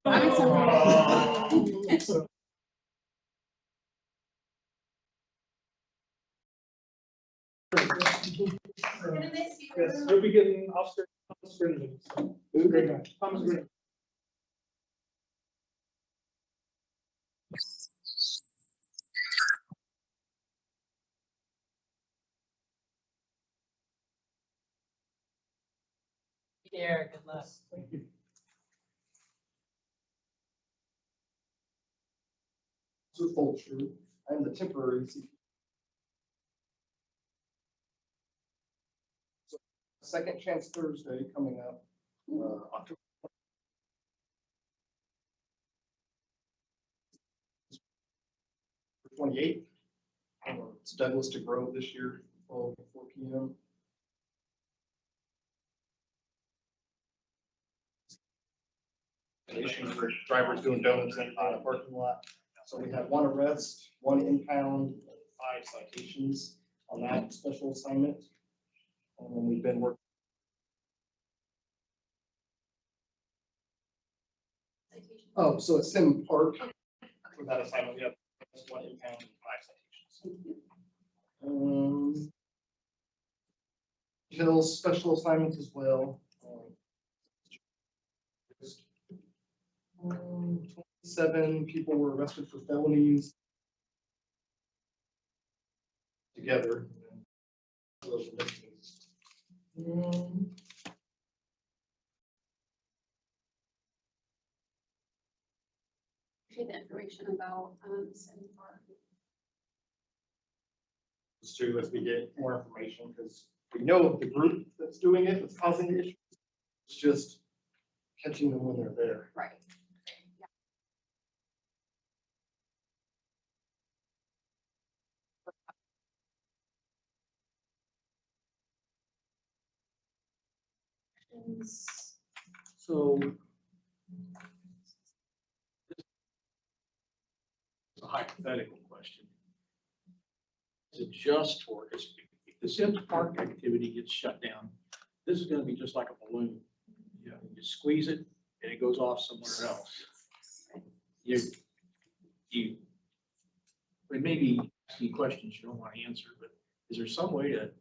We're gonna miss you. Yes, you'll be getting Officer Thomas Grinling. So, great guy. Thomas Grinling. Care, good luck. Thank you. Officer Fulcher. I'm the temporary CP. So, Second Chance Thursday coming up, October 28th. It's Douglas to Grove this year, 4 p.m. Issues for drivers doing donuts in a parking lot. So we have 1 arrest, 1 impound, and 5 citations on that special assignment. And then we've been working. Oh, so it's Sim Park for that assignment. We have 1 impound and 5 citations. Hills special assignments as well. 27 people were arrested for felonies together. Appreciate the information about Sim Park. Just to, as we get more information, because we know of the group that's doing it, that's causing the issue. It's just catching them when they're there. Right. Yeah. So. It's a hypothetical question. Is it just for, if the Sims Park activity gets shut down, this is gonna be just like a balloon. You know, you squeeze it and it goes off somewhere else. We may be asking questions you don't want to answer, but is there some way to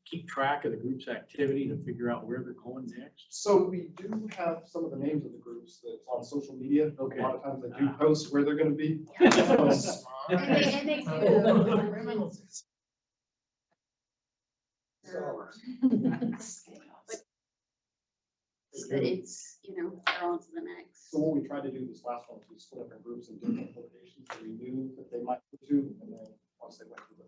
keep track of the group's activity to figure out where they're going next? So we do have some of the names of the groups that's on social media. Okay. A lot of times they do post where they're gonna be. And they do. But it's, they're on to the next. So what we tried to do this last one, we split up in groups in different locations that we knew that they might go to, and then once they went to the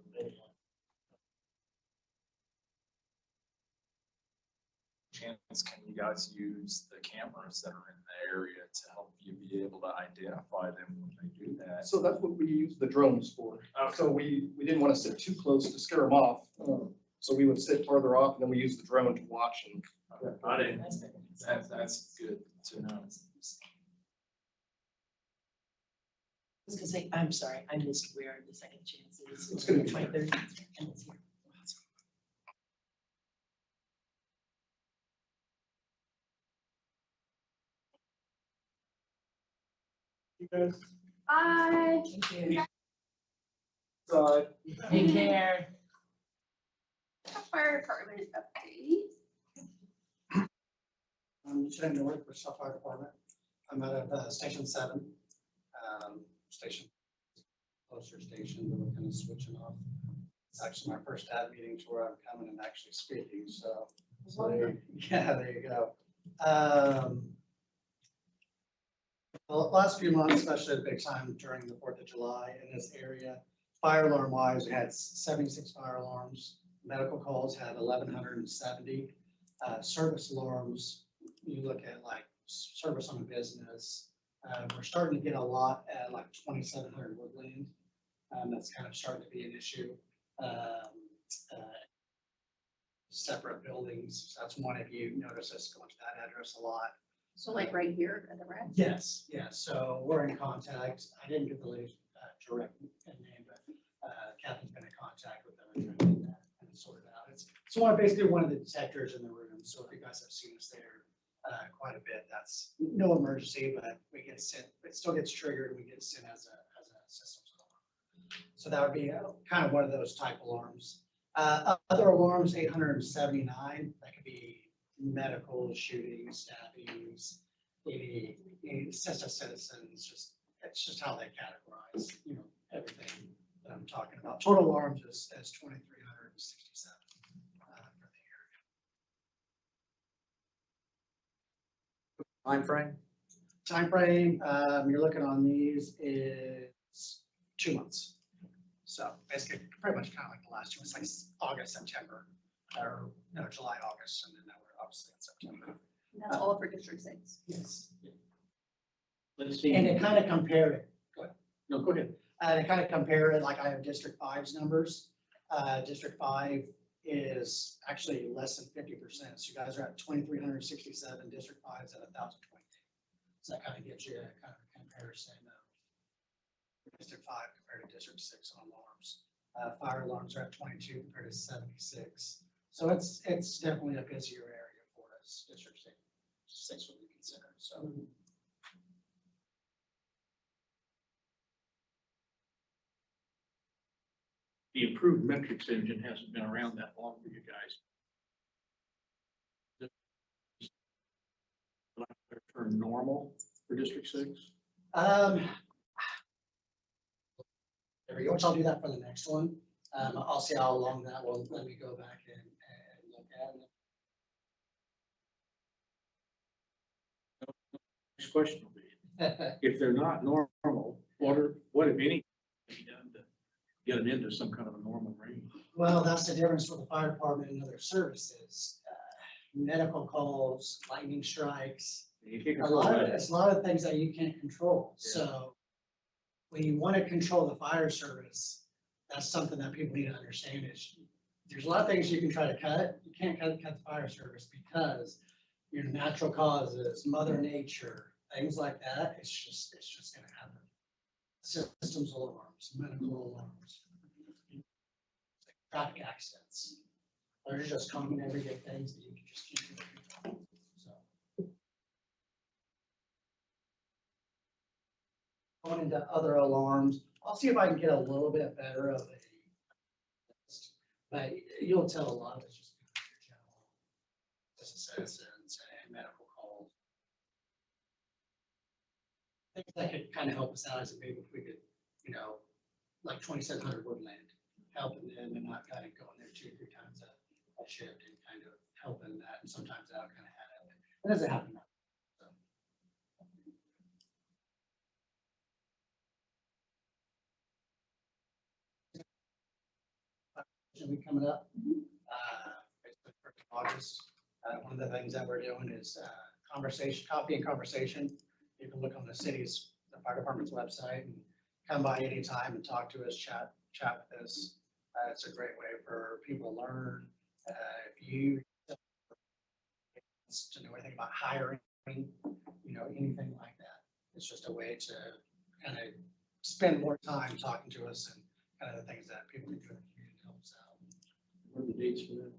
Chance, can you guys use the cameras that are in the area to help you be able to identify them when they do that? So that's what we use the drones for. So we didn't want to sit too close to scare them off. So we would sit farther off and then we use the drone to watch and. I didn't, that's good to know. I was gonna say, I'm sorry, I missed where the second chance is. It's gonna be 23rd. You guys? Bye. Thank you. Take care. Fire department update. I'm Shane Miller for Shell Fire Department. I'm out of Station 7, station, closer station, but we're kind of switching off. It's actually my first ad meeting to where I'm coming and actually speaking, so there you go. The last few months, especially a big time during the 4th of July in this area, fire alarm wise, we had 76 fire alarms. Medical calls had 1,170. Service alarms, you look at like service on a business, we're starting to get a lot at like 2,700 Woodland. That's kind of starting to be an issue. Separate buildings, that's one if you notice us going to that address a lot. So like right here at the rec? Yes, yes, so we're in contact. I didn't get the lady's direct name, but Kathy's been in contact with them and trying to get that and sort it out. It's basically one of the detectors in the room, so if you guys have seen us there, quite a bit. That's no emergency, but we get sent, it still gets triggered, and we get sent as a systems alarm. So that would be kind of one of those type alarms. Other alarms, 879, that could be medical, shootings, stabbings, any assist of citizens, it's just how they categorize, everything that I'm talking about. Total alarms is 2,367 for the year. Timeframe? Timeframe, you're looking on these is 2 months. So basically, pretty much kind of like the last 2 months, like August, September, or no, July, August, and then now we're obviously in September. And that's all for District 6. Yes. Let's see. And to kind of compare it, No, go ahead. to kind of compare it, like I have District 5's numbers. District 5 is actually less than 50%. So you guys are at 2,367, District 5 is at 1,022. So that kind of gives you a kind of a comparison of District 5 compared to District 6 on alarms. Fire alarms are at 22 compared to 76. So it's definitely a busier area for us. District 6 would be considered, so. The improved metrics engine hasn't been around that long for you guys. Term normal for District 6? There we go, which I'll do that for the next one. I'll see how long that will let me go back and look at Next question will be, it. if they're not normal, what if any can be done to get them into some kind of a normal range? Well, that's the difference with the fire department and other services. Medical calls, lightning strikes, You can't a control lot of, that. it's a lot of things that you can't control. Yeah. So when you want to control the fire service, that's something that people need to understand is there's a lot of things you can try to cut. You can't cut the fire service because your natural causes, Mother Nature, things like that. It's just going to happen. Systems alarms, medical alarms, traffic accidents. Those are just common everyday things that you can just keep under control. So. Going into other alarms, I'll see if I can get a little bit better of a list, but you'll tell a lot of it's just your general citizens and medical calls. I think that could kind of help us out as a maybe if we could, like 2700 Woodland, helping them and not kind of going there 2 or 3 times a shift and kind of helping that. And sometimes that'll kind of happen. It doesn't happen much. Week coming up, August. One of the things that we're doing is coffee and conversation. You can look on the fire department's website and come by anytime and talk to us, chat with us. It's a great way for people to learn. If you to know anything about hiring, anything like that, it's just a way to kind of spend more time talking to us and kind of the things that people can do in the community helps out. What are the dates for that?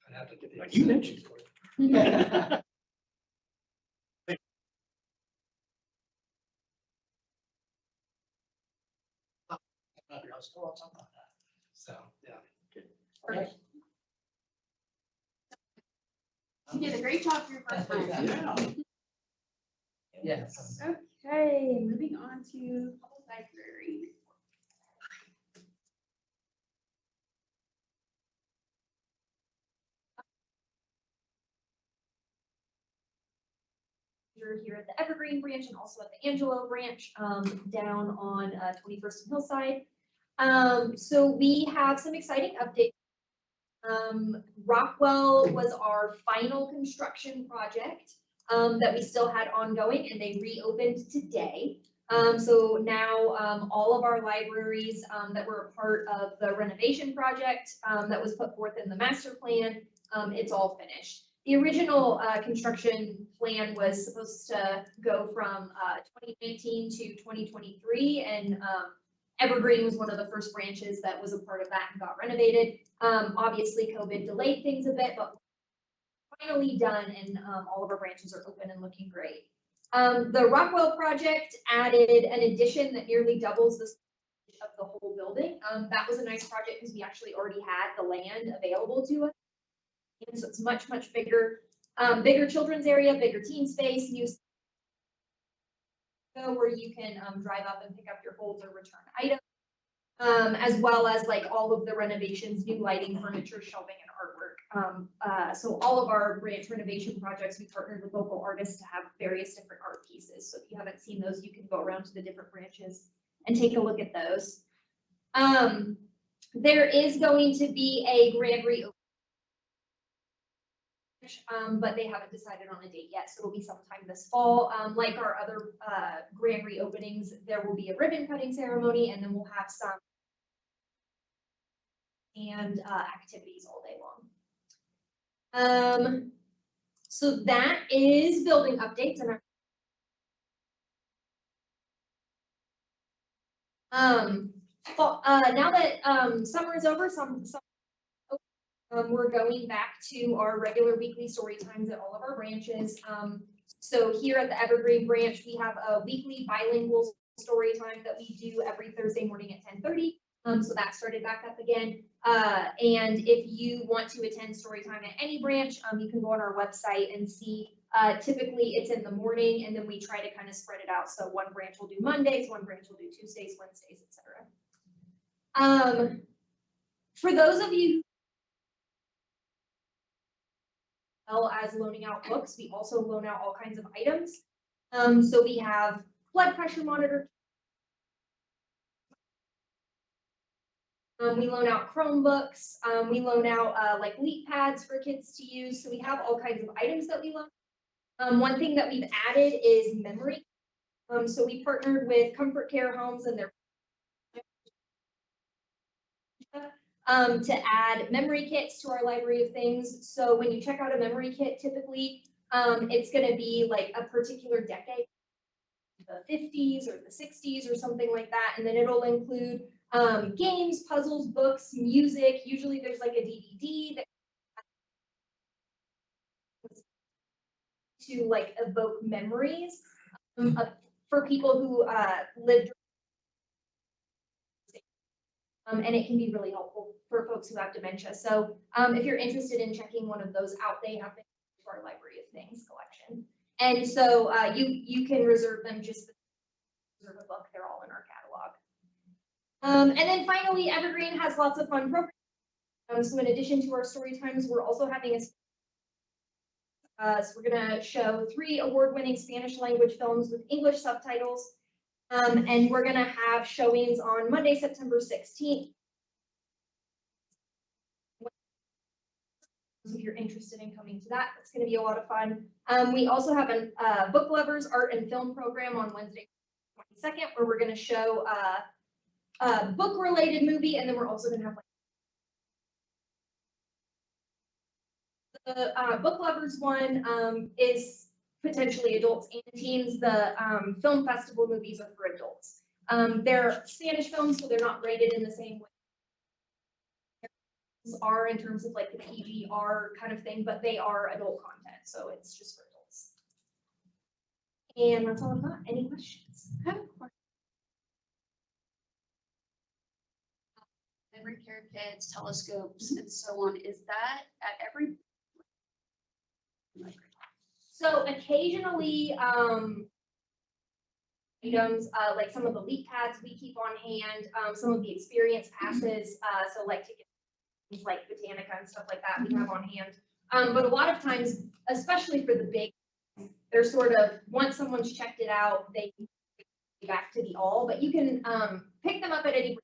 I'd have to get the. Like you mentioned. Yeah. I was still on top of that. So, yeah. Perfect. You did a great job for your first time. Yeah. Yes. Okay, moving on to public library. You're here at the Evergreen branch and also at the Angelo branch, down on 21st and Hillside. So we have some exciting updates. Rockwell was our final construction project that we still had ongoing, and they reopened today. So now all of our libraries that were a part of the renovation project that was put forth in the master plan, it's all finished. The original construction plan was supposed to go from 2019 to 2023, and Evergreen was one of the first branches that was a part of that and got renovated. Obviously, COVID delayed things a bit, but finally done and, all of our branches are open and looking great. The Rockwell project added an addition that nearly doubles the size of the whole building. That was a nice project because we actually already had the land available to us. And so it's much, much bigger, bigger children's area, bigger teen space, new where you can, drive up and pick up your holds or return items. As well as like all of the renovations, new lighting, furniture, shelving, and artwork. So all of our branch renovation projects, we partnered with local artists to have various different art pieces. So if you haven't seen those, you can go around to the different branches and take a look at those. There is going to be a grand reopening. But they haven't decided on a date yet, so it'll be sometime this fall. Like our other grand reopenings, there will be a ribbon cutting ceremony, and then we'll have some and activities all day long. So that is building updates and now that summer is over, we're going back to our regular weekly story times at all of our branches. So here at the Evergreen branch, we have a weekly bilingual story time that we do every Thursday morning at 10:30. So that started back up again. And if you want to attend story time at any branch, you can go on our website and see. Typically it's in the morning, and then we try to kind of spread it out. So one branch will do Mondays, one branch will do Tuesdays, Wednesdays, etc. For those of you well as loaning out books, we also loan out all kinds of items. So we have blood pressure monitor. We loan out Chromebooks. We loan out like leak pads for kids to use. So we have all kinds of items that we loan. One thing that we've added is memory. So we partnered with Comfort Care Homes and their to add memory kits to our library of things. So when you check out a memory kit, typically it's going to be like a particular decade, the 50s or the 60s or something like that. And then it'll include games, puzzles, books, music. Usually there's like a DVD that to like evoke memories for people who lived. And it can be really helpful for folks who have dementia. So if you're interested in checking one of those out, they have been to our Library of Things collection. And so you can reserve them, just reserve a book. They're all in our catalog. And then finally, Evergreen has lots of fun programs. So in addition to our story times, we're also having a so we're going to show 3 award-winning Spanish language films with English subtitles. And we're going to have showings on Monday, September 16th. If you're interested in coming to that, it's going to be a lot of fun. We also have a Book Lovers Art and Film program on Wednesday, 22nd, where we're going to show a book-related movie, and then we're also going to have the Book Lovers one is potentially adults and teens. The film festival movies are for adults. They're Spanish films, so they're not rated in the same way are in terms of like the PGR kind of thing, but they are adult content, so it's just for adults. And that's all I've got. Any questions? Memory care kits, telescopes, and so on. Is that at every? So occasionally, items like some of the leak pads we keep on hand, some of the experience passes, so like tickets like Botanica and stuff like that we have on hand. But a lot of times, especially for the big, they're sort of, once someone's checked it out, they go back to the all, but you can pick them up at any.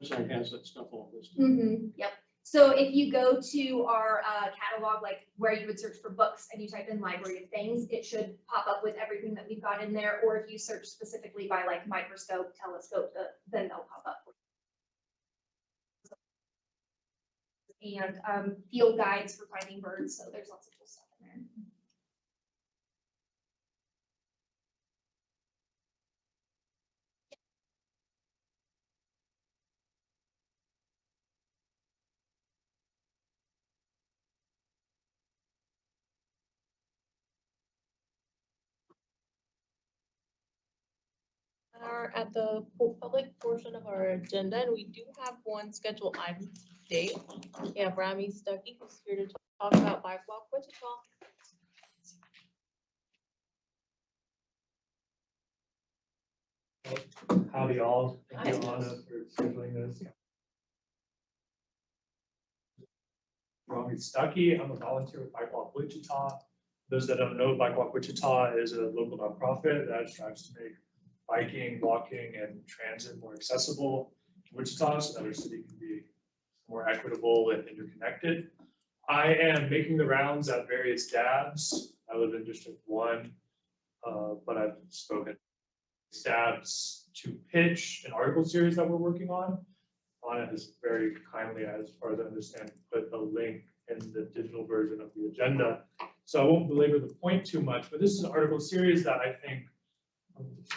Website has that stuff all listed. Yep. So if you go to our catalog, like where you would search for books and you type in Library of Things, it should pop up with everything that we've got in there. Or if you search specifically by like microscope, telescope, then they'll pop up. And field guides for finding birds. So there's lots of cool stuff in there. are at the public portion of our agenda, and we do have one scheduled item today. We have Rami Stuckey, who's here to talk about Bike Walk Wichita. Howdy all, thank you Anna for scheduling this. Rami Stuckey, I'm a volunteer with Bike Walk Wichita. Those that don't know, Bike Walk Wichita is a local nonprofit that strives to make biking, walking, and transit more accessible to Wichita so that our city can be more equitable and interconnected. I am making the rounds at various DABs. I live in District 1, but I've spoken DABs to pitch an article series that we're working on. Anna has very kindly, as far as I understand, put a link in the digital version of the agenda. So I won't belabor the point too much, but this is an article series that I think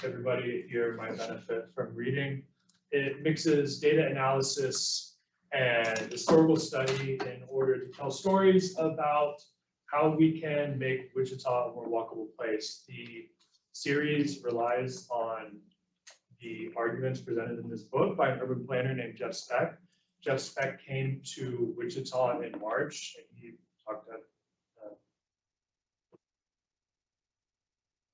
everybody here might benefit from reading. It mixes data analysis and historical study in order to tell stories about how we can make Wichita a more walkable place. The series relies on the arguments presented in this book by an urban planner named Jeff Speck. Jeff Speck came to Wichita in March, and he talked at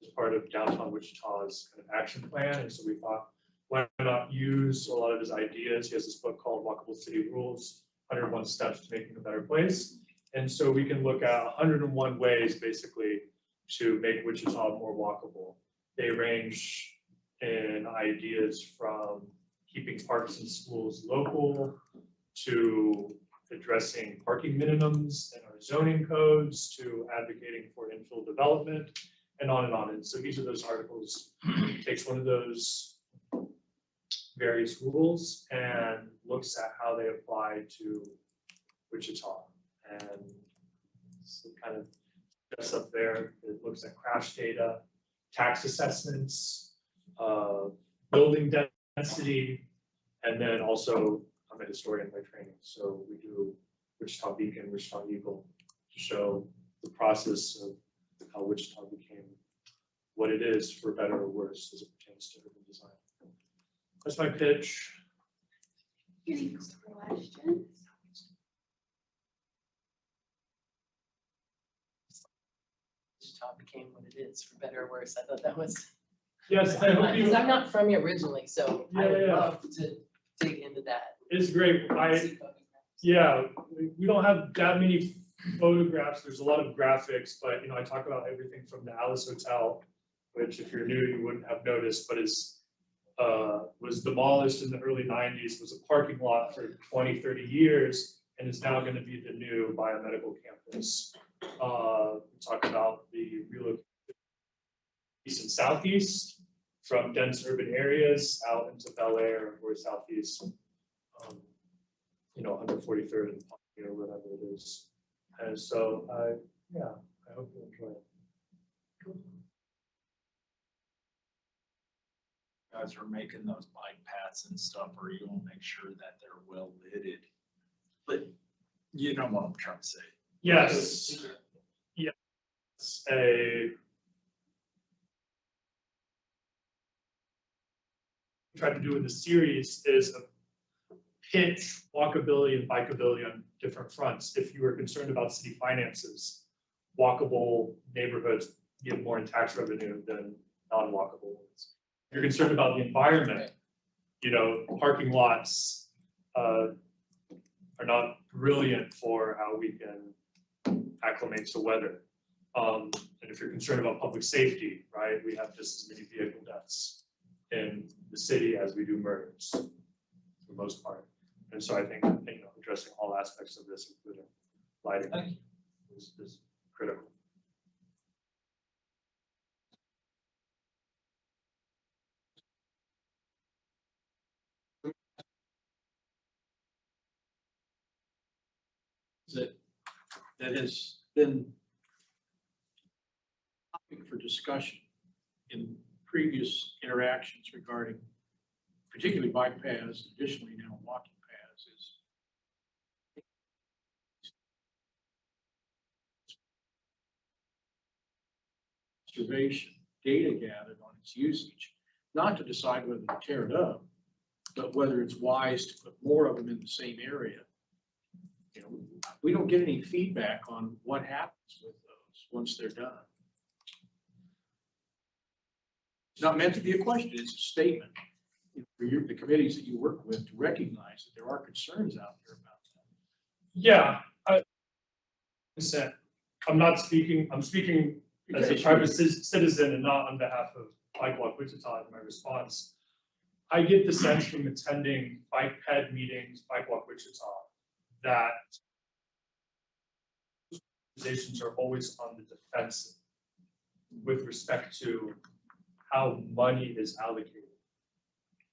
as part of downtown Wichita's kind of action plan. And so we thought, why not use a lot of his ideas? He has this book called Walkable City Rules, 101 Steps to Making a Better Place. And so we can look at 101 ways basically to make Wichita more walkable. They range in ideas from keeping parks and schools local to addressing parking minimums in our zoning codes to advocating for infill development and on and on. And so each of those articles takes one of those various rules and looks at how they apply to Wichita. And so kind of just up there, it looks at crash data, tax assessments, building density, and then also I'm a historian by training, so we do Wichita Beacon, Wichita Eagle to show the process of how Wichita became what it is, for better or worse, as it pertains to urban design. That's my pitch. Any questions? Wichita became what it is, for better or worse. I thought that was. Yes, I hope you. Because I'm not from here originally, so I would Yeah. love to dig into that. It's great. Yeah, we don't have that many photographs. There's a lot of graphics, but I talk about everything from the Alice Hotel, which if you're new, you wouldn't have noticed, but was demolished in the early 90s, was a parking lot for 20, 30 years, and is now going to be the new biomedical campus. We talk about the relocation east and southeast from dense urban areas out into Bel Air or southeast, 143rd and Pontiac or whatever it is. And so, I hope you enjoy it. Guys are making those bike paths and stuff, or you will make sure that they're well lidded. But you know what I'm trying to say. Yes. Yes. Tried to do in the series is a pitch walkability and bikeability on different fronts. If you are concerned about city finances, walkable neighborhoods give more in tax revenue than non-walkable ones. If you're concerned about the environment, parking lots are not brilliant for how we can acclimate to weather. And if you're concerned about public safety, right, we have just as many vehicle deaths in the city as we do murders, for the most part. And so I think addressing all aspects of this, including lighting, is critical. That has been topic for discussion in previous interactions regarding particularly bike paths, additionally now walking paths, is observation, data gathered on its usage. not to decide whether to tear it up, but whether it's wise to put more of them in the same area. You know, we don't get any feedback on what happens with those once they're done. It's not meant to be a question, it's a statement for the committees that you work with to recognize that there are concerns out there about that. Yeah, I'm speaking as a private citizen and not on behalf of Bike Walk Wichita in my response. I get the sense from attending bike ped meetings, Bike Walk Wichita, that organizations are always on the defensive with respect to how money is allocated.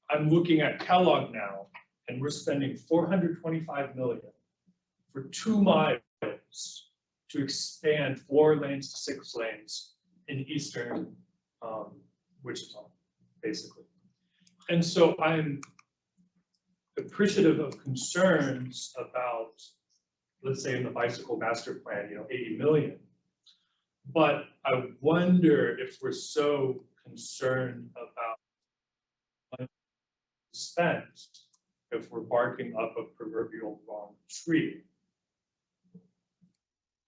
I'm looking at Kellogg now, and we're spending $425 million for 2 miles to expand 4 lanes to 6 lanes in eastern Wichita, basically. And so I'm appreciative of concerns about, let's say in the bicycle master plan, 80 million. But I wonder if we're so concerned about money spent, if we're barking up a proverbial wrong tree.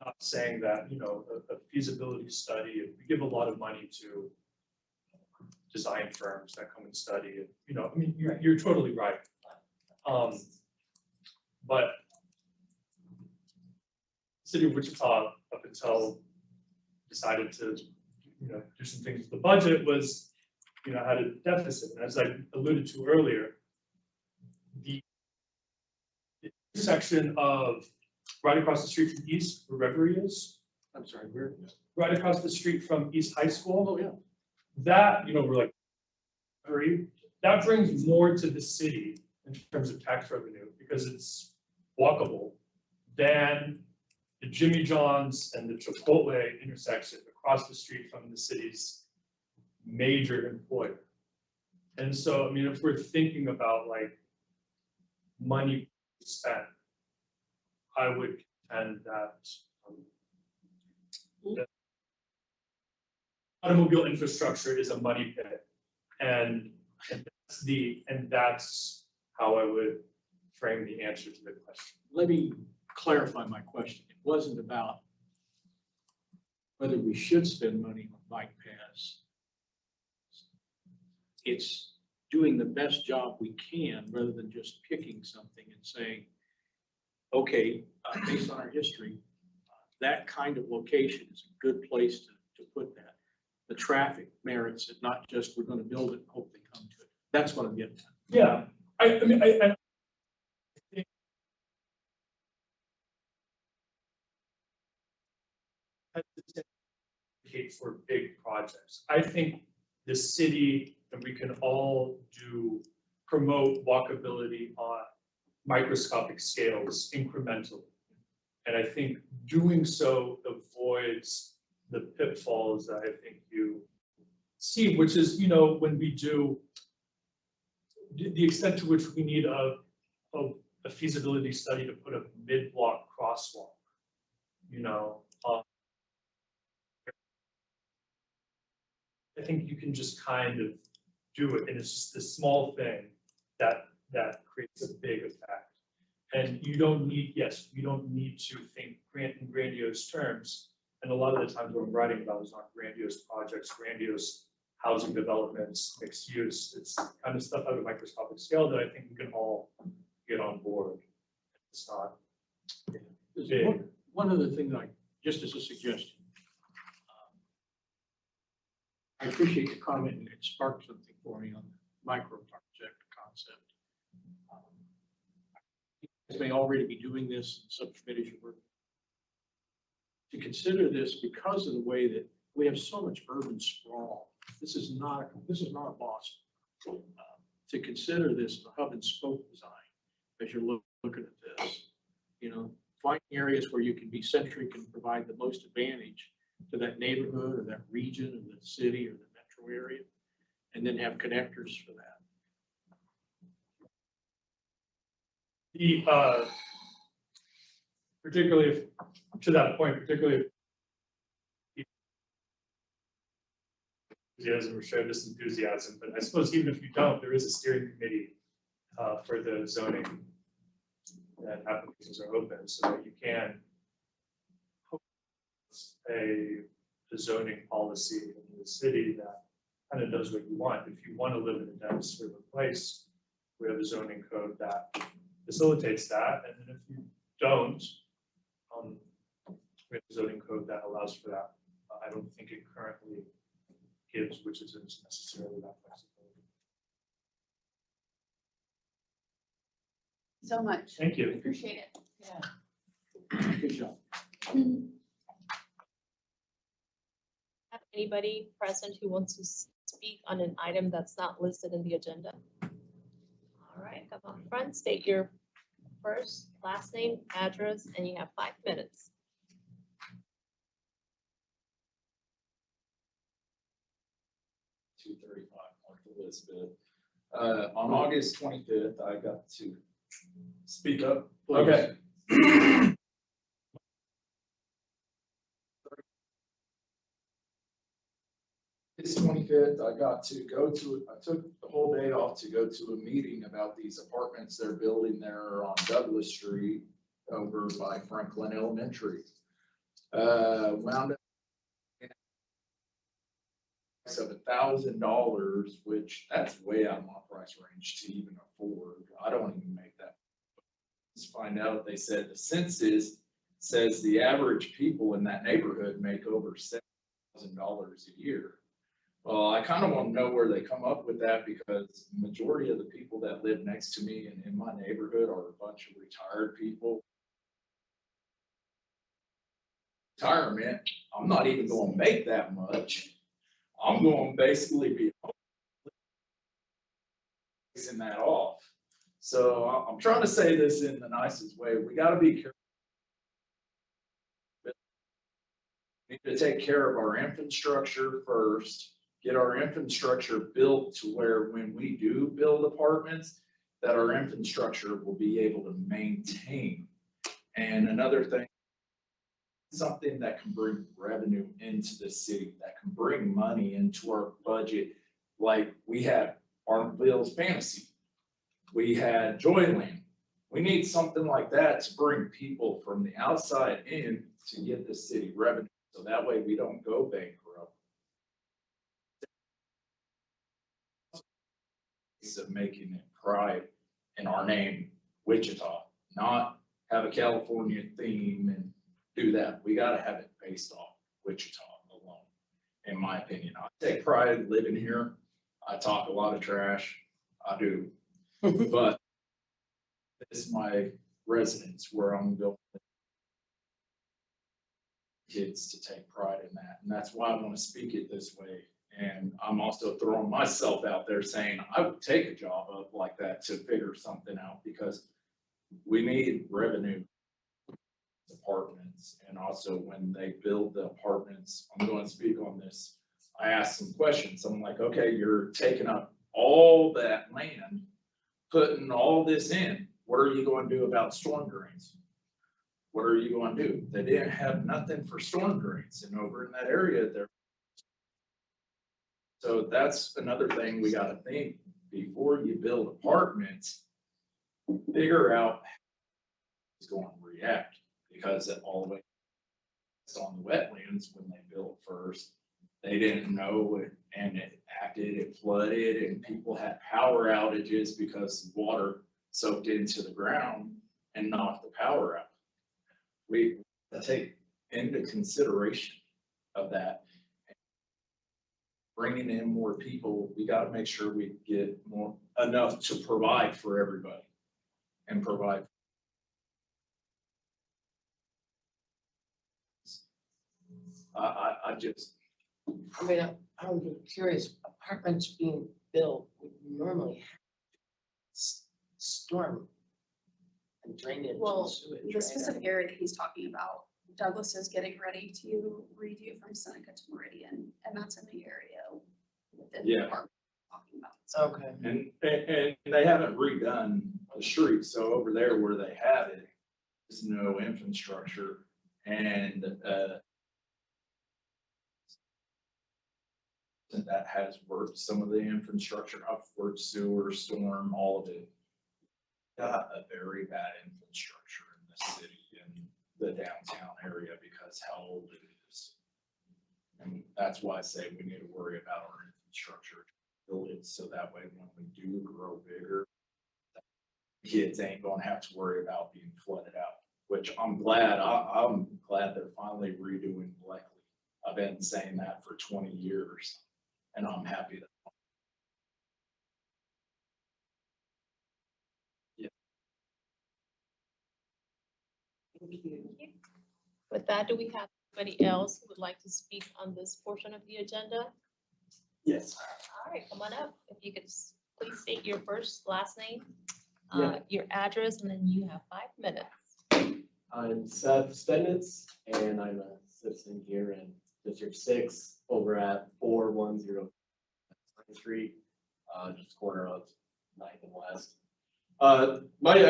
Not saying that, a feasibility study, if we give a lot of money to design firms that come and study it, you're totally right. But City of Wichita, up until decided to, do some things with the budget, was, had a deficit. And as I alluded to earlier, the intersection of right across the street from East, where Reverie is. I'm sorry, where? Right across the street from East High School. Oh, yeah. That, we're like, that brings more to the city in terms of tax revenue because it's walkable than the Jimmy John's and the Chipotle intersection across the street from the city's major employer. And so, if we're thinking about like money spent, I would contend that that automobile infrastructure is a money pit, and that's how I would frame the answer to the question. Let me clarify my question. It wasn't about whether we should spend money on bike paths. It's doing the best job we can rather than just picking something and saying, okay, based on our history, that kind of location is a good place to put that. The traffic merits it, not just we're going to build it and hope they come to it. That's what I'm getting at. Yeah, I think hesitate for big projects. I think the city, and we can all promote walkability on microscopic scales incrementally. And I think doing so avoids the pitfalls that I think you see, which is, when we do the extent to which we need a feasibility study to put a mid-block crosswalk, I think you can just kind of do it, and it's just this small thing that creates a big effect. And you don't need to think in grandiose terms. And a lot of the times what I'm writing about is not grandiose projects, grandiose housing developments, mixed use. It's kind of stuff at a microscopic scale that I think we can all get on board. It's not big. One other thing, just as a suggestion. I appreciate the comment, and it sparked something for me on the micro project concept. You may already be doing this in subcommittees you work. To consider this because of the way that we have so much urban sprawl. This is not a Boston. To consider this a hub and spoke design as you're looking at this, finding areas where you can be centric and provide the most advantage to that neighborhood or that region or the city or the metro area, and then have connectors for that. Particularly to that point, particularly if enthusiasm or share this enthusiasm, but I suppose even if you don't, there is a steering committee for the zoning. And applications are open so that you can a zoning policy in the city that kind of does what you want. If you want to live in a dense urban place, we have a zoning code that facilitates that, and then if you don't, we have a zoning code that allows for that. I don't think it currently gives, which isn't necessarily that flexibility. So much. Thank you. Appreciate it. Yeah. Good job. Have anybody present who wants to speak on an item that's not listed in the agenda? All right, come up front, state your first, last name, address, and you have 5 minutes. 235 North Elizabeth. On August 25th, I got to speak up. Okay. August 25th, I took the whole day off to go to a meeting about these apartments they're building there on Douglas Street over by Franklin Elementary. Wound up of $1,000, which that's way out of my price range to even afford. I don't even make that. Let's find out, they said the census says the average people in that neighborhood make over $7,000 a year. Well, I kind of want to know where they come up with that, because the majority of the people that live next to me and in my neighborhood are a bunch of retired people. Retirement, I'm not even going to make that much. I'm going to basically be fixing that off. So I'm trying to say this in the nicest way. We got to be careful. We need to take care of our infrastructure first, get our infrastructure built to where when we do build apartments, that our infrastructure will be able to maintain. And another thing, something that can bring revenue into the city, that can bring money into our budget. Like we had Arnoldville's Fantasy, we had Joyland. We need something like that to bring people from the outside in to get the city revenue, so that way we don't go bankrupt. Of making it pride in our name, Wichita, not have a California theme and do that. We got to have it based off Wichita alone, in my opinion. I take pride in living here. I talk a lot of trash. I do. But this is my residence where I'm going. Kids to take pride in that. And that's why I want to speak it this way. And I'm also throwing myself out there saying I would take a job up like that to figure something out, because we need revenue. Apartments, and also when they build the apartments, I'm going to speak on this. I asked some questions. I'm like, okay, you're taking up all that land, putting all this in. What are you going to do about storm drains? What are you going to do? They didn't have nothing for storm drains, and over in that area there. So that's another thing we got to think before you build apartments. Figure out how it's going to react. Because it all the way on the wetlands when they built first, they didn't know it, and it flooded, and people had power outages because water soaked into the ground and knocked the power out. We take into consideration of that. Bringing in more people, we got to make sure we get enough to provide for everybody and provide. I mean, I'm curious, apartments being built would normally have storm and drainage Well, and sewage. The right? specific area that he's talking about, Douglas is getting ready to redo from Seneca to Meridian, and that's in the area within the Yeah. park we're talking about. Okay. And they haven't redone the street, so over there where they have it, there's no infrastructure, and department that has worked some of the infrastructure, upward sewer, storm, all of it. Got a very bad infrastructure in the city, in the downtown area, because how old it is. And that's why I say we need to worry about our infrastructure, build it so that way when we do grow bigger, kids ain't gonna have to worry about being flooded out, which I'm glad they're finally redoing Blackley. I've been saying that for 20 years, and I'm happy that. With that, do we have anybody else who would like to speak on this portion of the agenda? Yes. All right, come on up. If you could please state your first, last name, Yeah. your address, and then you have 5 minutes. I'm Seth Stednitz, and I'm a citizen here in District 6 over at 410 Pine Street, just corner of 9th and West. I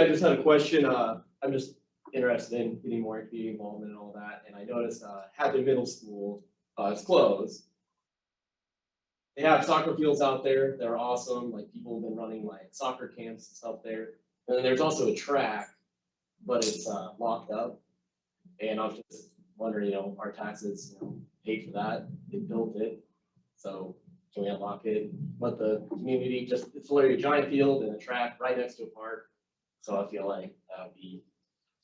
just had a question. I'm just interested in getting more community involvement and all that, and I noticed Hadley Middle School is closed. They have soccer fields out there that are awesome, like people have been running like soccer camps and stuff there. And then there's also a track, but it's locked up. And I was just wondering, our taxes, paid for that, they built it. So can we unlock it? Let the community it's literally a giant field and a track right next to a park. So I feel like that would be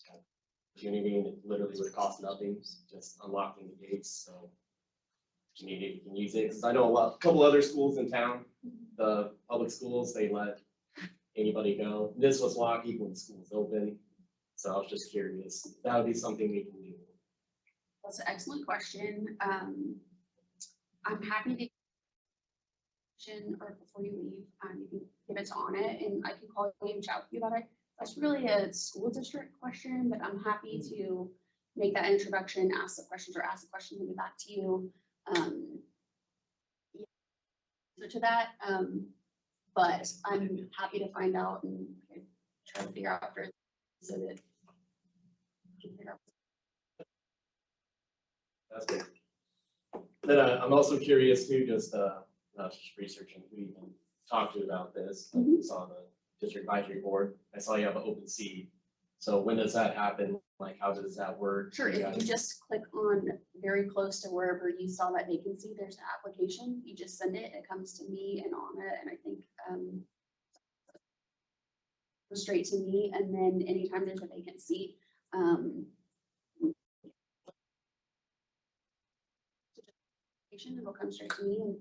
kind of opportunity, and it literally would cost nothing, just unlocking the gates, so community can use it. Because I know a couple other schools in town, the public schools, they let anybody go. This was locked even when the school was open. So I was just curious, that would be something we can do. That's an excellent question. I'm happy to or before you leave, you can give it to Anna and I can call you and chat with you about it. That's really a school district question, but I'm happy to make that introduction, ask the questions and get back to you. So to that, but I'm happy to find out and try to figure out after so that. we can figure out. That's good. Then I'm also curious too, just researching who you can talk to about this. I saw the district advisory board. I saw you have an open seat. So when does that happen? Like, how does that work? Sure, if you just click on very close to wherever you saw that vacancy, there's an application. You just send it, it comes to me and Anna, and I think goes straight to me, and then anytime there's a vacant seat, it'll come straight to me and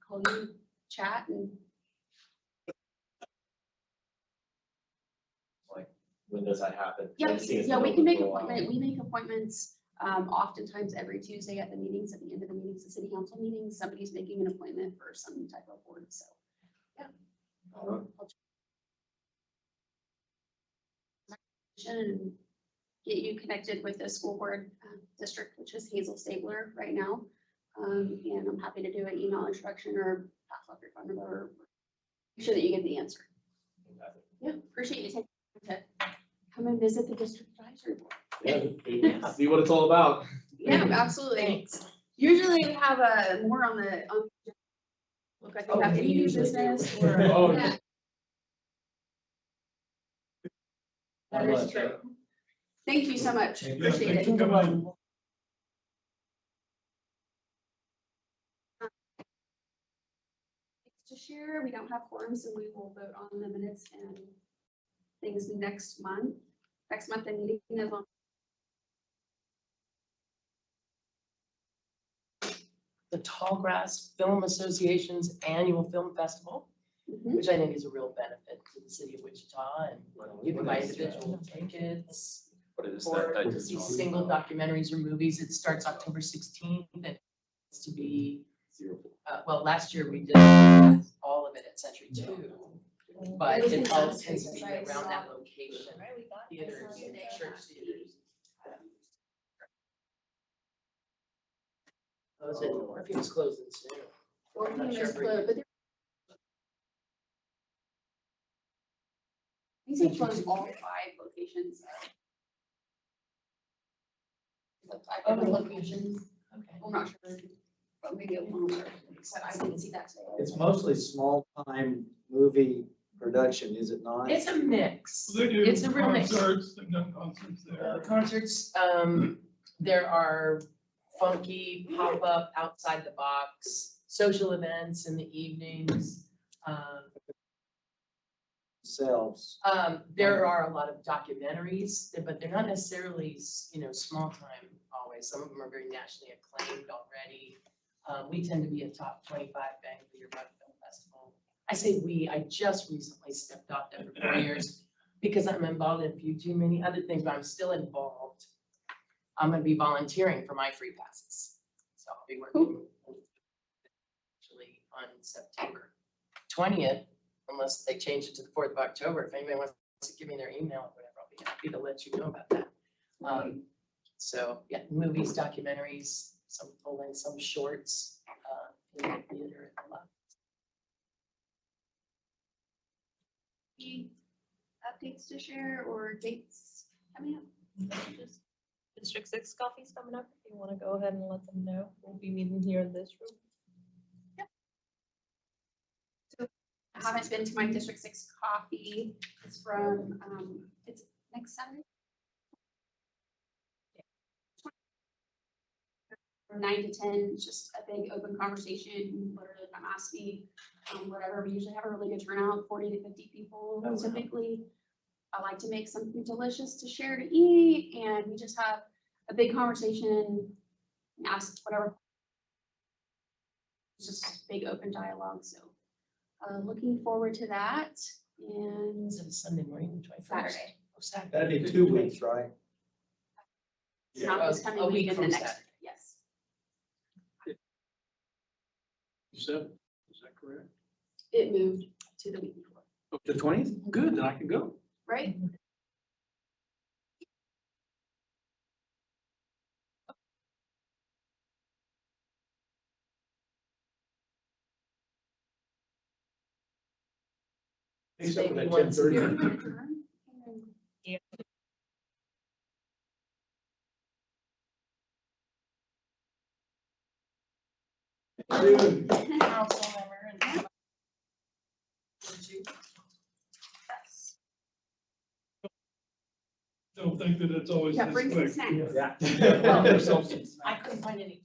call you, chat, and When does that happen? yeah, we can make appointments. We make appointments oftentimes every Tuesday at the meetings, at the end of the meetings, the city council meetings, somebody's making an appointment for some type of board, so, yeah. I'll and get you connected with the school board district, which is Hazel Stabler right now. And I'm happy to do an email introduction or pass off your phone number, or make sure that you get the answer. Yeah, appreciate you taking time to come and visit the district advisory board. Yeah, see what it's all about. Yeah, absolutely. Usually we have more on the, look like we have any new business or. Oh, Yeah. That is true. Thank you so much. Appreciate it. To share, we don't have quorums, so we will vote on the minutes and things next month. Next month, the meeting is on. The Tallgrass Film Association's annual film festival, which I think is a real benefit to the city of Wichita, and you can buy individual tickets What is or that? to see single documentaries or movies. It starts October 16th and it's to be, well, last year we did all of it at Century 2, but it all tends to be around that location, theaters, church theaters. Close it, or if it was closing soon. Or I'm not you sure just for close, you. but these are close all 5 locations. 5 different locations. Okay. I'm not sure, but maybe a little more. said, I didn't see that today. It's mostly small-time movie production, is it not? It's a mix. They do It's a real mix. concerts, they've done concerts there. Concerts, there are funky pop-up outside the box, social events in the evenings. Selves. There are a lot of documentaries, but they're not necessarily, small time always. Some of them are very nationally acclaimed already. We tend to be a top 25 bang for your buck film festival. I say we, I just recently stepped off there for 4 years because I'm involved in a few too many other things, but I'm still involved. I'm gonna be volunteering for my free passes. So I'll be working actually on September 20th, unless they change it to the 4th of October. If anybody wants to give me their email or whatever, I'll be happy to let you know about that. So yeah, movies, documentaries, some full length, some shorts, in the theater and a lot. Any updates to share or dates coming up? Just District 6 coffee's coming up. If you want to go ahead and let them know, we'll be meeting here in this room. I haven't been to my District 6 coffee. It's from, it's next Saturday. From 9 to 10, it's just a big open conversation, literally come ask me, whatever. We usually have a really good turnout, 40 to 50 people Oh, wow. typically. I like to make something delicious to share to eat, and we just have a big conversation, and ask whatever. It's just big open dialogue, so looking forward to that, and Is it a Sunday morning, the 21st? Saturday. Oh, Saturday. That'd be 2 weeks, right? It's not this A coming week week and the from next, Saturday. yes. Seven, is that correct? It moved to the week before, Oh, the 20th? Good, then I can go. right? He's up at Maybe once a 10:30. year. Yeah. Councilmember and- Don't think that it's always Yeah, this bring some quick. snacks. Yeah. Well, I couldn't find any